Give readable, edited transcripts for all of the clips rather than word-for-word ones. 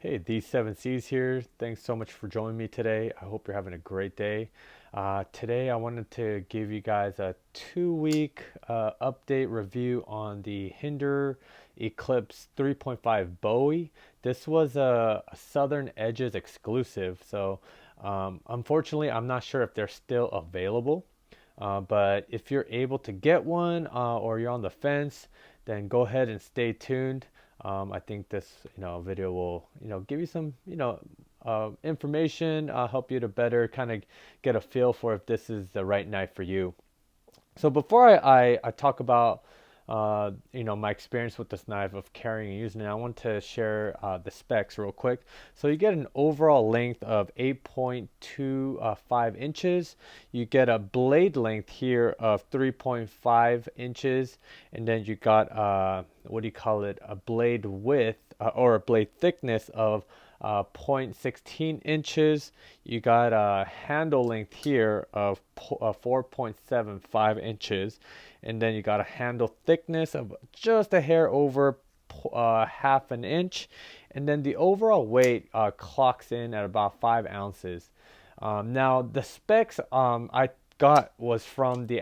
Hey, these 7Cs here. Thanks so much for joining me today. I hope you're having a great day. Today, I wanted to give you guys a 2 week update review on the Hinderer Eklipse 3.5 Bowie. This was a Southern Edges exclusive, so unfortunately, I'm not sure if they're still available. But if you're able to get one or you're on the fence, then go ahead and stay tuned. I think this video will give you some information, help you to better kind of get a feel for if this is the right knife for you. So before I talk about my experience with this knife of carrying and using it, I want to share the specs real quick. So you get an overall length of 8.25 inches. You get a blade length here of 3.5 inches, and then you got what do you call it? A blade width or a blade thickness of 0.16 inches. You got a handle length here of 4.75 inches, and then you got a handle thickness of just a hair over half an inch, and then the overall weight clocks in at about 5 ounces. Now the specs I got was from the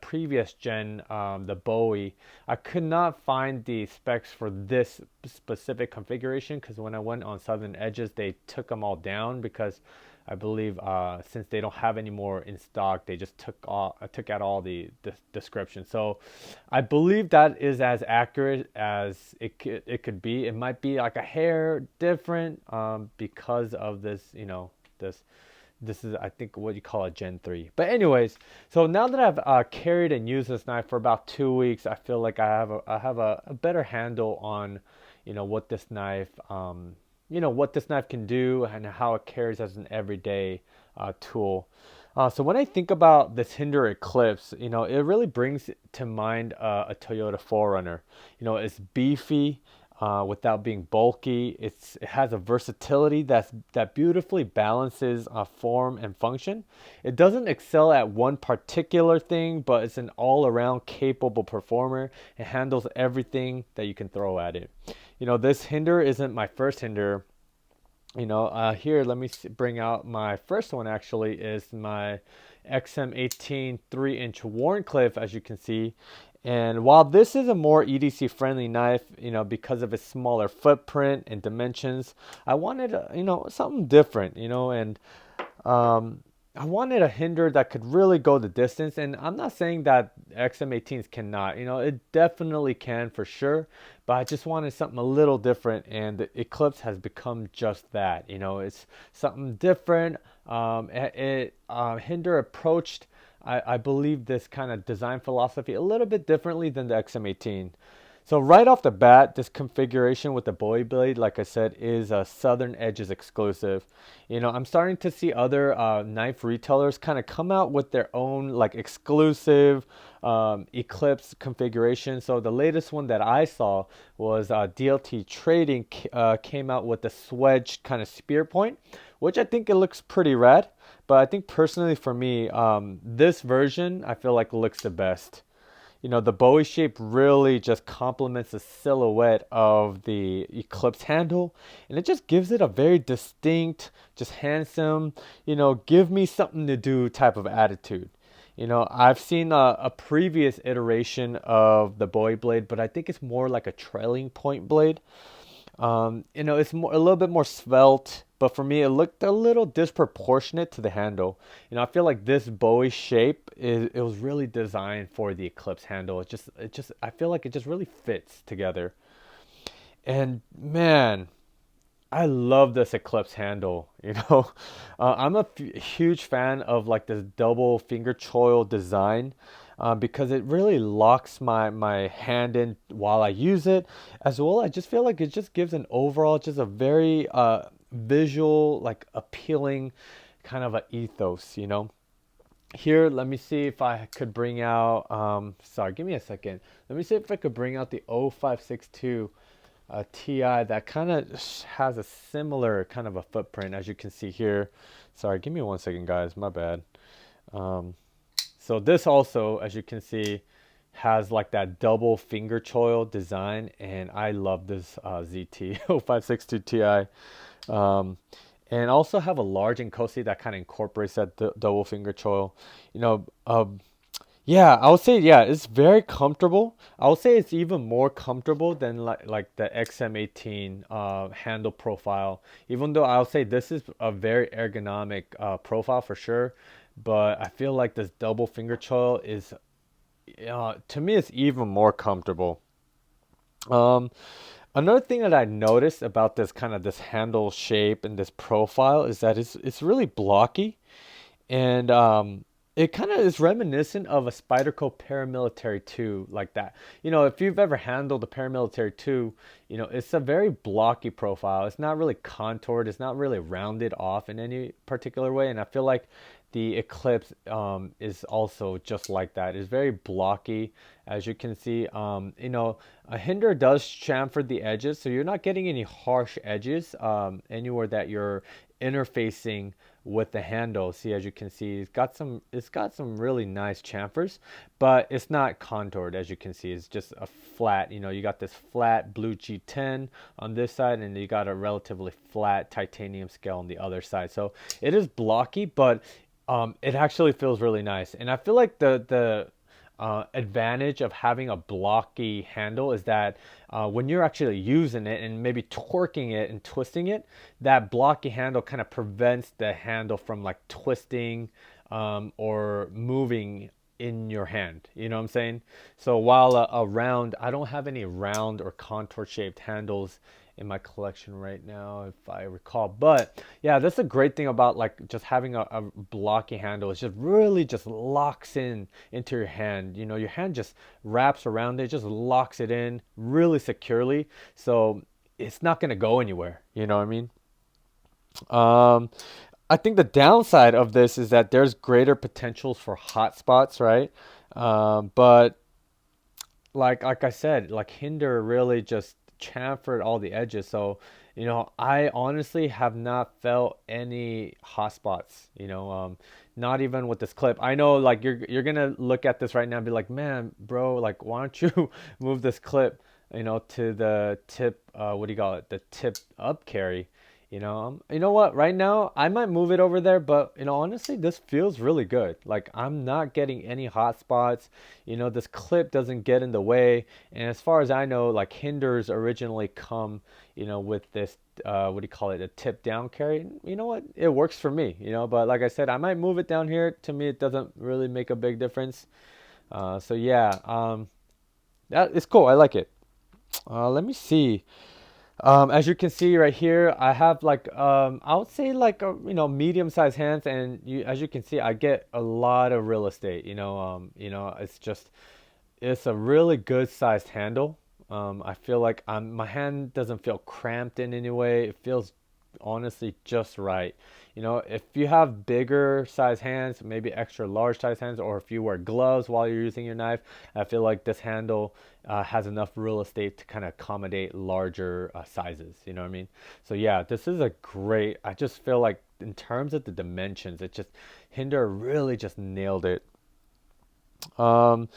previous gen, the Bowie. I could not find the specs for this specific configuration because when I went on Southern Edges, they took them all down because I believe since they don't have any more in stock, they just took out all the description. So I believe that is as accurate as it could be. It might be like a hair different because of this, this is, I think, what you call a Gen 3. But anyways, so now that I've carried and used this knife for about 2 weeks, I feel like I have a better handle on, what this knife, what this knife can do and how it carries as an everyday tool. So when I think about this Hinderer Eklipse, it really brings to mind a Toyota 4Runner. It's beefy without being bulky. It has a versatility that beautifully balances form and function. It doesn't excel at one particular thing, but it's an all-around capable performer. It handles everything that you can throw at it. This Hinderer isn't my first Hinderer. Here, let me bring out my first one. Actually, is my XM18 3-inch Warncliffe, as you can see. And while this is a more EDC friendly knife, because of its smaller footprint and dimensions, I wanted, something different, and I wanted a Hinderer that could really go the distance. And I'm not saying that XM18s cannot, it definitely can for sure, but I just wanted something a little different. And the Eklipse has become just that, it's something different. Hinderer approached, I believe, this kind of design philosophy a little bit differently than the XM18. So right off the bat, this configuration with the Bowie blade, like I said, is a Southern Edges exclusive. I'm starting to see other knife retailers kind of come out with their own like exclusive Eklipse configuration. So the latest one that I saw was DLT Trading came out with the Swedge kind of spear point, which I think it looks pretty rad. But I think personally for me, this version I feel like looks the best. The Bowie shape really just complements the silhouette of the Eklipse handle, and it just gives it a very distinct, just handsome, give me something to do type of attitude. I've seen a previous iteration of the Bowie blade, but I think it's more like a trailing point blade. It's a little bit more svelte, but for me, it looked a little disproportionate to the handle. I feel like this Bowie shape it was really designed for the Eklipse handle. I feel like it just really fits together. And man, I love this Eklipse handle. I'm a huge fan of like this double finger choil design because it really locks my hand in while I use it. As well, I just feel like it just gives an overall just a very visual, like appealing kind of a ethos. Here, let me see if I could bring out. Sorry, give me a second. Let me see if I could bring out the 0562 TI that kind of has a similar kind of a footprint as you can see here. Sorry, give me 1 second, guys. My bad. So this also, as you can see, has like that double finger choil design, and I love this ZT 0562 Ti. Um, and also have a large Nkosi that kind of incorporates that double finger choil. You know, yeah, I would say yeah, it's very comfortable. I would say it's even more comfortable than like the XM18 handle profile. Even though I would say this is a very ergonomic profile for sure, but I feel like this double finger choil is to me it's even more comfortable. Um, Another thing that I noticed about this kind of this handle shape and this profile is that it's really blocky, and it kind of is reminiscent of a Spyderco Paramilitary 2 like that. You know, if you've ever handled a Paramilitary 2, you know, it's a very blocky profile. It's not really contoured. It's not really rounded off in any particular way. And I feel like the Eklipse is also just like that. It's very blocky, as you can see. You know, a Hinderer does chamfer the edges, so you're not getting any harsh edges anywhere that you're interfacing with the handle. See, as you can see, it's got some really nice chamfers, but it's not contoured. As you can see, it's just a flat, you know, you got this flat blue G10 on this side, and you got a relatively flat titanium scale on the other side. So it is blocky, but it actually feels really nice. And I feel like the advantage of having a blocky handle is that when you're actually using it and maybe torquing it and twisting it, that blocky handle kind of prevents the handle from like twisting or moving in your hand. You know what I'm saying? So while a round, I don't have any round or contour shaped handles in my collection right now, if I recall. But yeah, that's a great thing about like just having a blocky handle. It's just really just locks in into your hand. You know, your hand just wraps around it, just locks it in really securely. So it's not gonna go anywhere. You know what I mean? Um, I think the downside of this is that there's greater potentials for hot spots, right? But like I said, like Hinder really just chamfered all the edges. So, you know, I honestly have not felt any hot spots, you know, not even with this clip. I know like you're gonna look at this right now and be like, man, bro, like why don't you move this clip, you know, to the tip, what do you call it? The tip up carry. You know what? Right now, I might move it over there, but you know, honestly, this feels really good. Like I'm not getting any hot spots. You know, this clip doesn't get in the way. And as far as I know, like Hinders originally come, you know, with this, what do you call it? A tip down carry. You know what? It works for me. You know, but like I said, I might move it down here. To me, it doesn't really make a big difference. So yeah, that is cool. I like it. Let me see. As you can see right here, I have like I would say like a, you know, medium-sized hands, and as you can see, I get a lot of real estate. You know, it's a really good sized handle. I feel like my hand doesn't feel cramped in any way. It feels honestly just right. You know, if you have bigger size hands, maybe extra large size hands, or if you wear gloves while you're using your knife, I feel like this handle has enough real estate to kind of accommodate larger sizes. You know what I mean? So yeah, this is a great. I just feel like in terms of the dimensions, it just Hinder really just nailed it. Um,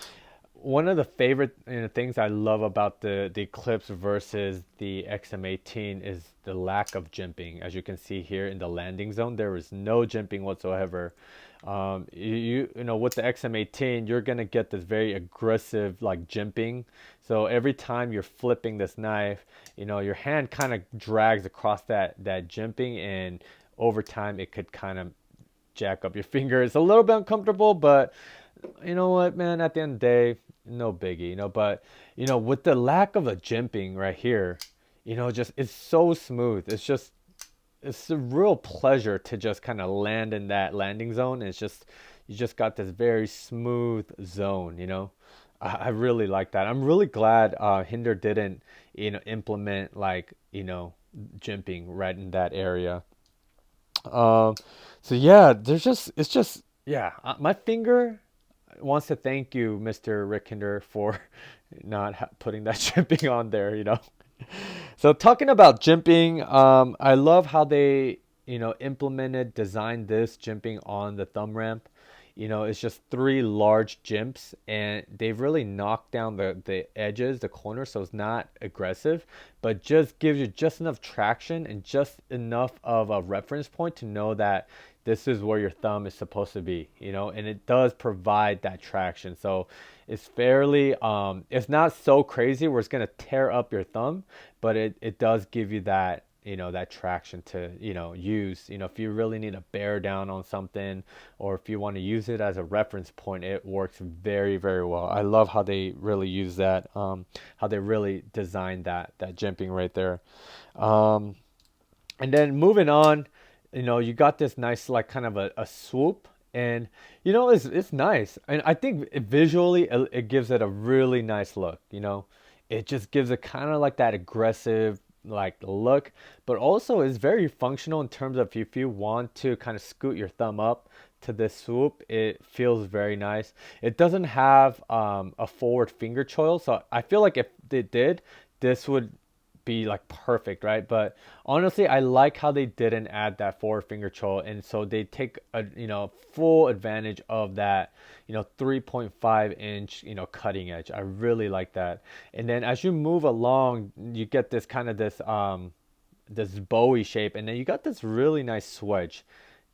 One of the favorite, you know, things I love about the Eclipse versus the XM18 is the lack of jimping. As you can see here in the landing zone, there is no jimping whatsoever. You know, with the XM18, you're gonna get this very aggressive like jimping. So every time you're flipping this knife, you know, your hand kind of drags across that jimping, and over time it could kind of jack up your finger. It's a little bit uncomfortable, but you know what, man, at the end of the day, no biggie, you know. But you know, with the lack of a jimping right here, you know, just it's so smooth. It's a real pleasure to just kind of land in that landing zone. It's just you just got this very smooth zone, you know. I really like that. I'm really glad Hinder didn't, you know, implement like, you know, jimping right in that area. Um, so yeah, it's just yeah, my finger wants to thank you, Mr. Rickinder, for not putting that jimping on there, you know. So talking about jimping, I love how they, you know, designed this jimping on the thumb ramp. it's just three large jimps, and they've really knocked down the edges, the corners, so it's not aggressive, but just gives you just enough traction and just enough of a reference point to know that this is where your thumb is supposed to be, and it does provide that traction. So it's fairly, it's not so crazy where it's going to tear up your thumb, but it does give you that, that traction to, use, if you really need to bear down on something, or if you want to use it as a reference point, it works very, very well. I love how they really use that, how they really designed that jimping right there. Um, and then moving on, you got this nice like kind of a swoop, and it's nice, and I think visually it gives it a really nice look. It just gives it kind of like that aggressive like look, but also is very functional in terms of if you want to kind of scoot your thumb up to this swoop, it feels very nice. It doesn't have a forward finger choil, so I feel like if it did, this would be like perfect, right? But honestly, I like how they didn't add that forward finger choil, and so they take a full advantage of that 3.5 inch cutting edge. I really like that. And then as you move along, you get this kind of this Bowie shape, and then you got this really nice swedge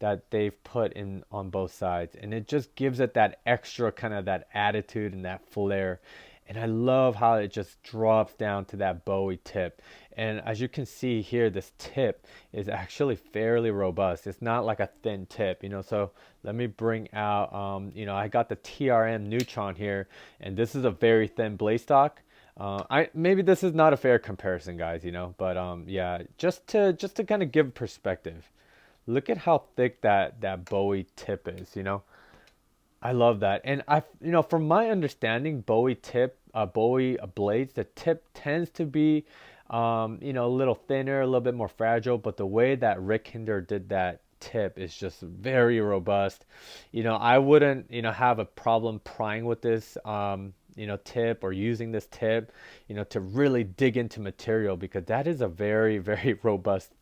that they've put in on both sides, and it just gives it that extra kind of that attitude and that flair. And I love how it just drops down to that Bowie tip. And as you can see here, this tip is actually fairly robust. It's not like a thin tip, So let me bring out, I got the TRM Neutron here, and this is a very thin blade stock. I maybe this is not a fair comparison, guys, but yeah, just to kind of give perspective. Look at how thick that Bowie tip is. I love that. And from my understanding, Bowie blades, the tip tends to be, a little thinner, a little bit more fragile. But the way that Rick Hinder did that tip is just very robust. I wouldn't, have a problem prying with this, tip, or using this tip, to really dig into material, because that is a very, very robust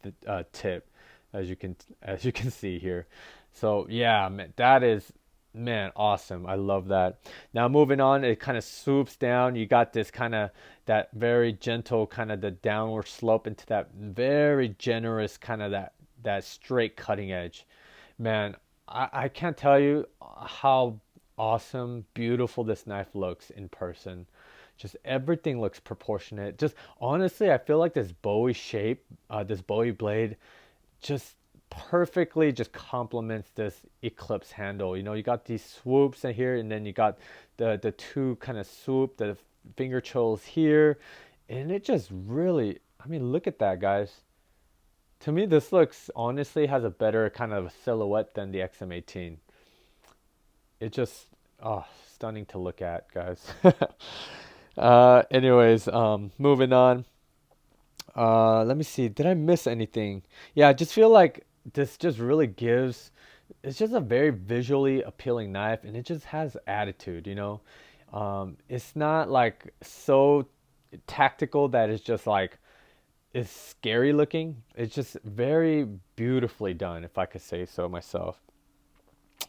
tip, as you can see here. So yeah, man, that is, man, awesome. I love that. Now moving on, it kind of swoops down. You got this kind of that very gentle kind of the downward slope into that very generous kind of that straight cutting edge. Man, I can't tell you how awesome, beautiful this knife looks in person. Just everything looks proportionate. Just honestly, I feel like this Bowie shape, this Bowie blade, just perfectly just complements this Eklipse handle. You got these swoops in here, and then you got the two kind of swoop, the finger choils here, and it just really, I mean, look at that, guys. To me, this looks honestly has a better kind of silhouette than the XM18. It just, oh, stunning to look at, guys. Anyways, moving on. Let me see. Did I miss anything? Yeah, I just feel like this just really gives. It's just a very visually appealing knife, and it just has attitude. It's not like so tactical that it's just like it's scary looking. It's just very beautifully done, if I could say so myself.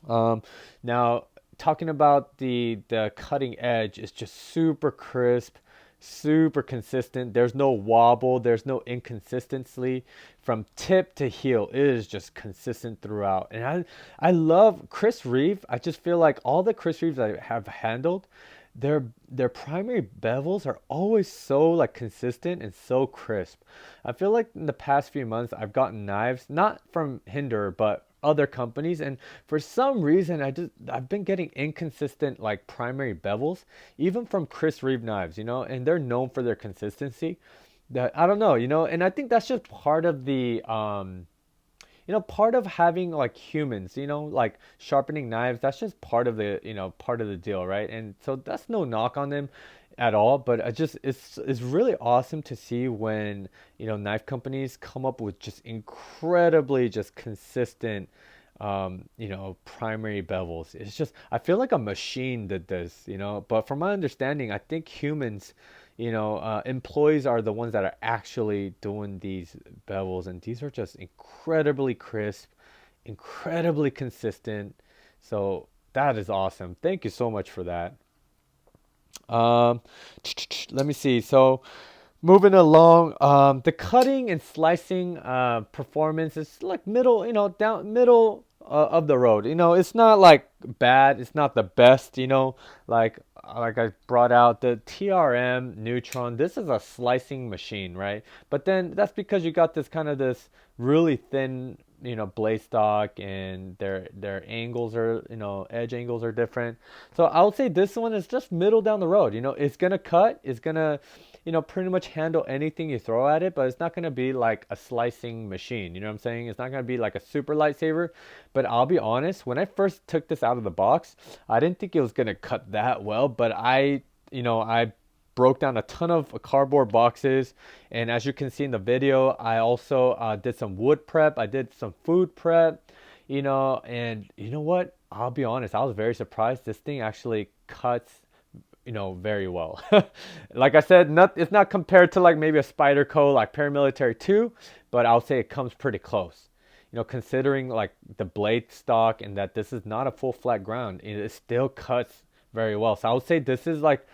Um, Now, talking about the cutting edge, it's just super crisp, super consistent. There's no wobble, there's no inconsistency from tip to heel. It is just consistent throughout. And I love Chris Reeve. I just feel like all the Chris Reeves I have handled, their primary bevels are always so like consistent and so crisp. I feel like in the past few months I've gotten knives not from Hinder but other companies, and for some reason I've been getting inconsistent like primary bevels even from Chris Reeve knives, and they're known for their consistency. That I don't know, and I think that's just part of the part of having like humans, like sharpening knives. That's just part of the, part of the deal, right? And so that's no knock on them at all, but it's really awesome to see when, knife companies come up with just incredibly just consistent primary bevels. It's just, I feel like a machine did this, but from my understanding, I think humans, employees are the ones that are actually doing these bevels, and these are just incredibly crisp, incredibly consistent. So That is awesome. Thank you so much for that. Um, let me see. So moving along, the cutting and slicing performance is like middle, down middle of the road. It's not like bad. It's not the best. Like I brought out the TRM Neutron. This is a slicing machine, right? But then that's because you got this really thin, blade stock, and their angles are, edge angles are different. So I would say this one is just middle down the road. It's gonna cut. It's gonna pretty much handle anything you throw at it, but it's not going to be like a slicing machine. You know what I'm saying? It's not going to be like a super lightsaber. But I'll be honest, when I first took this out of the box, I didn't think it was going to cut that well, but I broke down a ton of cardboard boxes. And as you can see in the video, I also did some wood prep. I did some food prep, and you know what? I'll be honest, I was very surprised. This thing actually cuts very well. Like I said, it's not compared to like maybe a Spyderco like Paramilitary 2, but I'll say it comes pretty close. Considering like the blade stock and that this is not a full flat ground, it still cuts very well. So I would say this is like,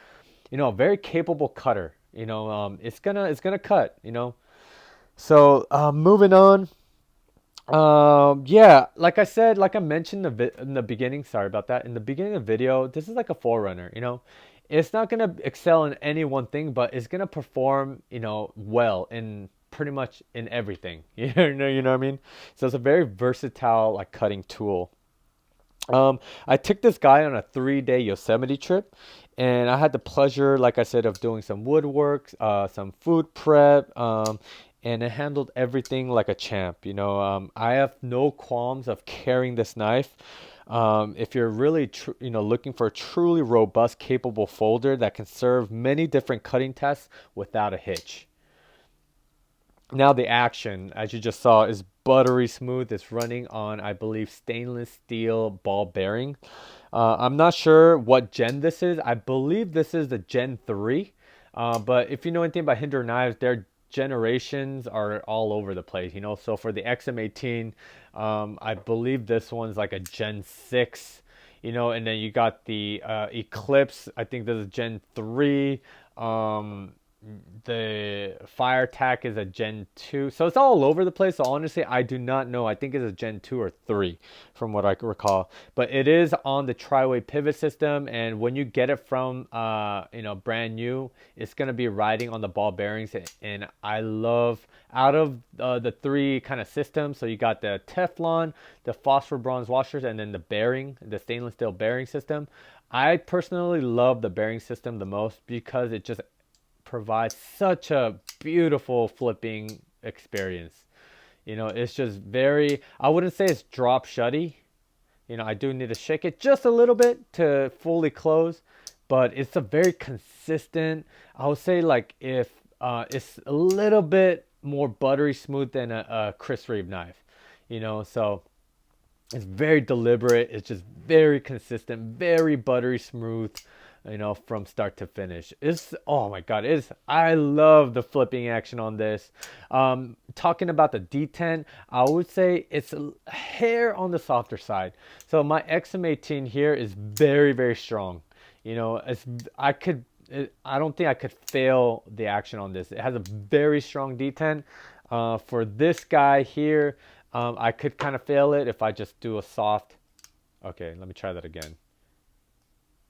a very capable cutter. It's gonna cut. So moving on. Yeah, like I said, like I mentioned in the beginning, sorry about that. In the beginning of the video, this is like a forerunner, It's not gonna excel in any one thing, but it's gonna perform, well in pretty much in everything. You know what I mean? So it's a very versatile like cutting tool. I took this guy on a 3-day Yosemite trip, and I had the pleasure, like I said, of doing some woodwork, some food prep, and it handled everything like a champ. I have no qualms of carrying this knife. If you're really, looking for a truly robust, capable folder that can serve many different cutting tasks without a hitch. Now the action, as you just saw, is buttery smooth. It's running on, I believe, stainless steel ball bearing. I'm not sure what gen this is. I believe this is the Gen 3. But if you know anything about Hinderer knives, their generations are all over the place. So for the XM18, I believe this one's like a Gen 6. And then you got the Eklipse. I think this is Gen 3. The fire attack is a Gen 2, so it's all over the place. So honestly, I do not know. I think it's a Gen 2 or 3 from what I can recall, but it is on the tri-way pivot system. And when you get it from brand new, it's going to be riding on the ball bearings. And I love, out of the three kind of systems, so you got the Teflon, the phosphor bronze washers, and then the stainless steel bearing system. I personally love the bearing system the most because it just provides such a beautiful flipping experience. It's just very, I wouldn't say it's drop shutty. I do need to shake it just a little bit to fully close, but it's a very consistent, I would say, like if it's a little bit more buttery smooth than a Chris Reeve knife, so it's very deliberate. It's just very consistent, very buttery smooth, from start to finish. Oh my God, I love the flipping action on this. Talking about the detent, I would say it's a hair on the softer side. So my XM18 here is very, very strong. I don't think I could fail the action on this. It has a very strong detent. For this guy here, I could kind of fail it if I just do a soft. Okay, let me try that again.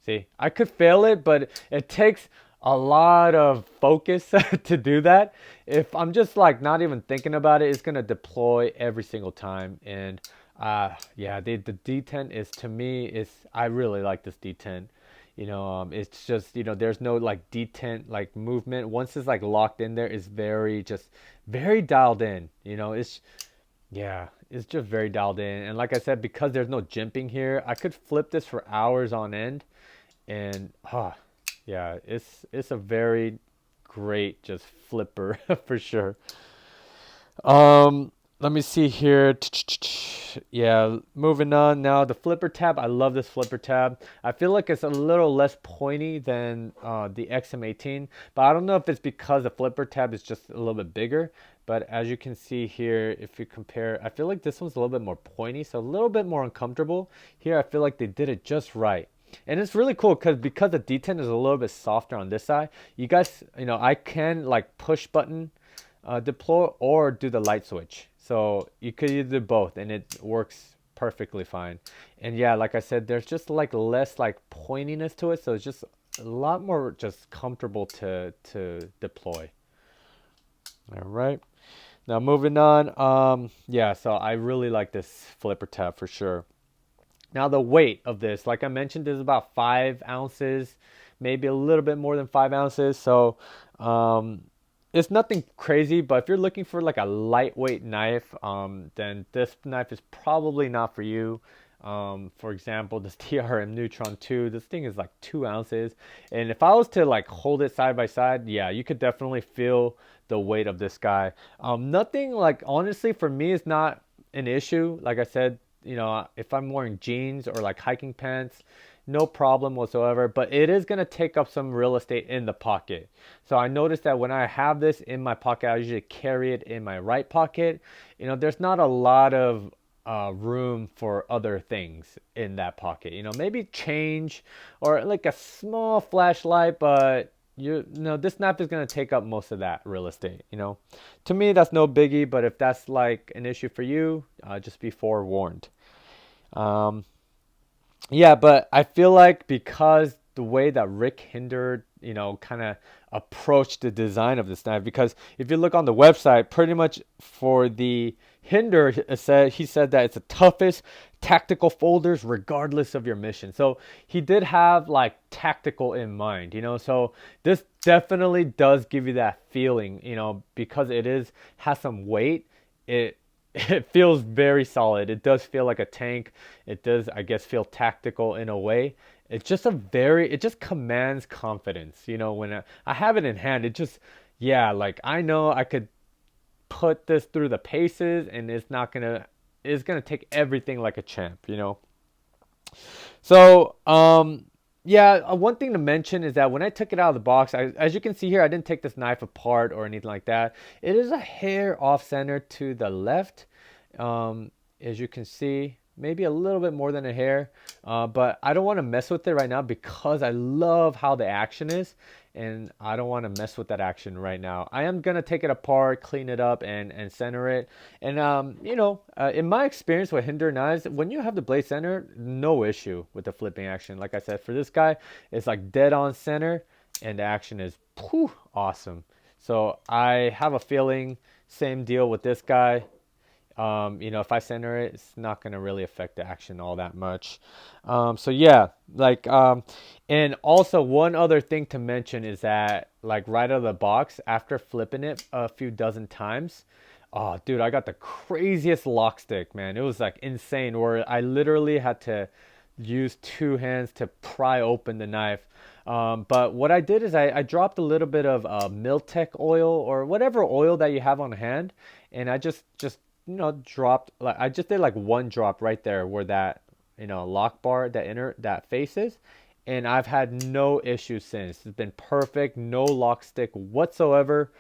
See, I could fail it, but it takes a lot of focus to do that. If I'm just like not even thinking about it, it's gonna deploy every single time. And yeah, the detent is, to me, I really like this detent. It's just, there's no like detent like movement. Once it's like locked in there, it's very dialed in. Yeah, it's just very dialed in. And like I said, because there's no jimping here, I could flip this for hours on end. And yeah, it's a very great just flipper for sure. let me see here. Yeah, moving on now. The flipper tab. I love this flipper tab. I feel like it's a little less pointy than the XM18, but I don't know if it's because the flipper tab is just a little bit bigger. But as you can see here, if you compare, I feel like this one's a little bit more pointy, so a little bit more uncomfortable. Here, I feel like they did it just right. And it's really cool because the D10 is a little bit softer on this side. You guys, I can like push button deploy or do the light switch. So you could either do both and it works perfectly fine. And yeah, like I said, there's just like less like pointiness to it. So it's just a lot more just comfortable to deploy. All right. Now moving on. Yeah, so I really like this flipper tab for sure. Now the weight of this, like I mentioned, is about 5 ounces, maybe a little bit more than 5 ounces. So it's nothing crazy, but if you're looking for like a lightweight knife, then this knife is probably not for you. For example, this TRM Neutron 2, this thing is like 2 ounces. And if I was to like hold it side by side, yeah, you could definitely feel the weight of this guy. Nothing like, honestly, for me, is not an issue. Like I said, if I'm wearing jeans or like hiking pants, no problem whatsoever, but it is going to take up some real estate in the pocket. So I noticed that when I have this in my pocket, I usually carry it in my right pocket. There's not a lot of room for other things in that pocket. Maybe change or like a small flashlight, but this knife is going to take up most of that real estate. To me, that's no biggie, but if that's like an issue for you, just be forewarned. Um, yeah, but I feel like because the way that Rick Hinder, kind of approached the design of this knife, because if you look on the website, pretty much for the Hinder, he said that it's the toughest tactical folders regardless of your mission. So he did have like tactical in mind, so this definitely does give you that feeling, because has some weight. It feels very solid. It does feel like a tank. It does, I guess, feel tactical in a way. It just commands confidence. When I have it in hand, yeah, like I know I could put this through the paces and it's gonna take everything like a champ. So, yeah, one thing to mention is that when I took it out of the box, as you can see here, I didn't take this knife apart or anything like that. It is a hair off center to the left, as you can see, maybe a little bit more than a hair. But I don't want to mess with it right now because I love how the action is, and I don't want to mess with that action right now. I am gonna take it apart, clean it up, and center it. And in my experience with Hinder knives, when you have the blade center, no issue with the flipping action. Like I said, for this guy, it's like dead on center, and the action is awesome. So I have a feeling same deal with this guy. If I center it, it's not going to really affect the action all that much. So yeah, like, and also one other thing to mention is that like right out of the box, after flipping it a few dozen times, oh dude, I got the craziest lock stick, man. It was like insane where I literally had to use 2 hands to pry open the knife. But what I did is I dropped a little bit of Miltech oil or whatever oil that you have on hand, and I just dropped, like I just did like one drop right there where that lock bar that faces, and I've had no issues since. It's been perfect, no lock stick whatsoever.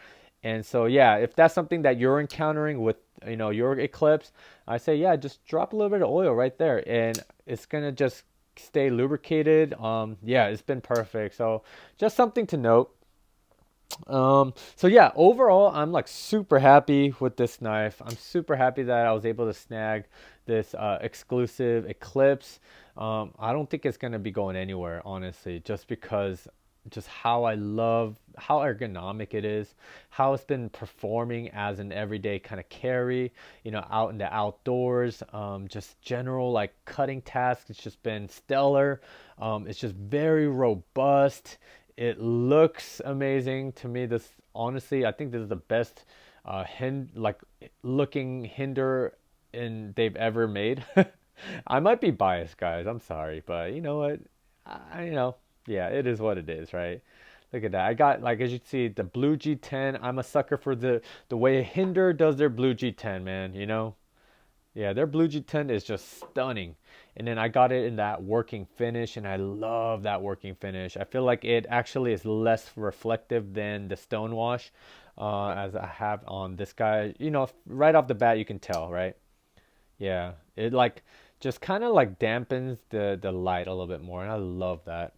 And so yeah, if that's something that you're encountering with your Eklipse, I say yeah, just drop a little bit of oil right there and it's gonna just stay lubricated. Yeah, it's been perfect. So just something to note. So yeah, overall, I'm like super happy with this knife. I'm super happy that I was able to snag this exclusive Eklipse. I don't think it's gonna be going anywhere, honestly, just because just how I love how ergonomic it is, how it's been performing as an everyday kind of carry, out in the outdoors, just general like cutting tasks. It's just been stellar. It's just very robust. It looks amazing to me. This honestly, I think this is the best looking Hinder they've ever made. I might be biased, guys. I'm sorry, but you know what? Yeah, it is what it is, right? Look at that. I got, like, as you can see, the blue G10. I'm a sucker for the way Hinder does their blue G10, man. You know, yeah, their blue G10 is just stunning. And then I got it in that working finish, and I love that working finish. I feel like it actually is less reflective than the stonewash, as I have on this guy. You know, right off the bat, you can tell, right? Yeah, it like just kind of like dampens the light a little bit more, and I love that.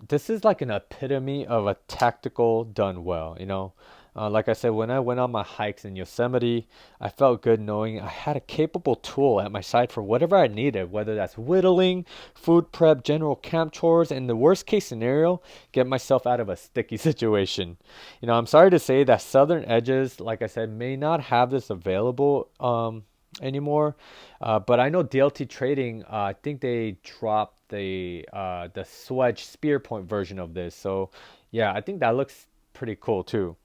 This is like an epitome of a tactical done well, you know. Like I said, when I went on my hikes in Yosemite, I felt good knowing I had a capable tool at my side for whatever I needed, whether that's whittling, food prep, general camp chores, and the worst case scenario, get myself out of a sticky situation. You know, I'm sorry to say that Southern Edges, like I said, may not have this available anymore. But I know DLT Trading, I think they dropped the Swedge spear point version of this. So yeah, I think that looks pretty cool too.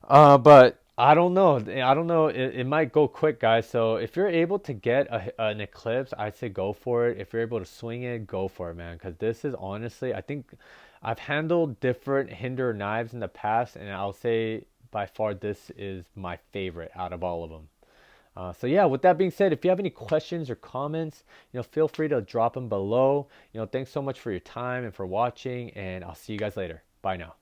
But I don't know. I don't know. It might go quick, guys. So if you're able to get an Eclipse, I'd say go for it. If you're able to swing it, go for it, man. Because this is honestly, I think I've handled different Hinder knives in the past, and I'll say by far this is my favorite out of all of them. So yeah, with that being said, if you have any questions or comments, feel free to drop them below. Thanks so much for your time and for watching, and I'll see you guys later. Bye now.